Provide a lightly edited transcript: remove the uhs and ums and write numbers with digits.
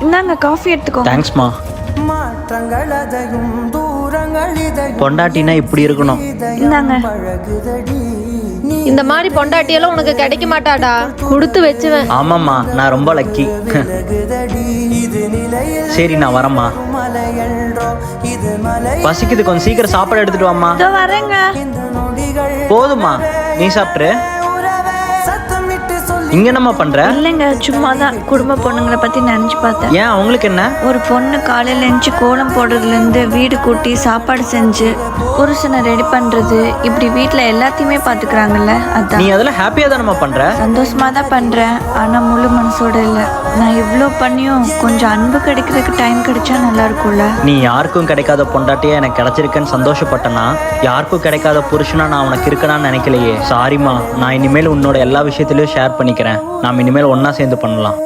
இந்தாங்க காஃபி எடுத்துக்கோங்க. தேங்க்ஸ்மா. பொண்டாட்டினா இப்படி இருக்கணும். இந்தாங்க. இந்த மாதிரி பொண்டாட்டியெல்லாம் உனக்கு கிடைக்க மாட்டாடா, கொடுத்து வச்சுவேன். ஆமாம்மா, நான் ரொம்ப லக்கி. சரி நான் வரேம்மா. பசிக்குது, கொஞ்சம் சீக்கிரம் சாப்பாடு எடுத்துட்டு வாம்மா. இதோ வரேங்க. போதுமா, நீ சாப்பிட்ரு. இங்க என்னம்மா பண்ற? இல்லைங்க, சும்மா தான் குடும்ப பொண்ணுங்களை பத்தி நினைச்சு பார்த்தேன். ஏன், அவங்களுக்கு என்ன? ஒரு பொண்ணு காலையில எழுந்து கோலம் போடுறதுலேருந்து வீடு கூட்டி சாப்பாடு செஞ்சு புருஷனை ரெடி பண்றது, இப்படி வீட்டுல எல்லாத்தையுமே பாத்துக்கிறாங்கல்ல. நீ அதான் அதெல்லாம் ஹாப்பியா தானம்மா பண்ற? சந்தோஷமா தான் பண்றேன், ஆனா முழு மனசோட இல்ல. நான் இவ்வளோ பண்ணியும் கொஞ்சம் அன்பு கிடைக்கிறதுக்கு டைம் கிடைச்சா நல்லா இருக்கும்ல. நீ யாருக்கும் கிடைக்காத பொண்டாட்டியா எனக்கு கிடைச்சிருக்கேன்னு சந்தோஷப்பட்டனா, யாருக்கும் கிடைக்காத புருஷனா நான் உனக்கு இருக்கணும்னு நினைக்கலையே. சாரிம்மா, நான் இனிமேல் உன்னோட எல்லா விஷயத்திலயும் ஷேர் பண்ணிக்கிறேன். நாம் இனிமேல் ஒன்னா சேர்ந்து பண்ணலாம்.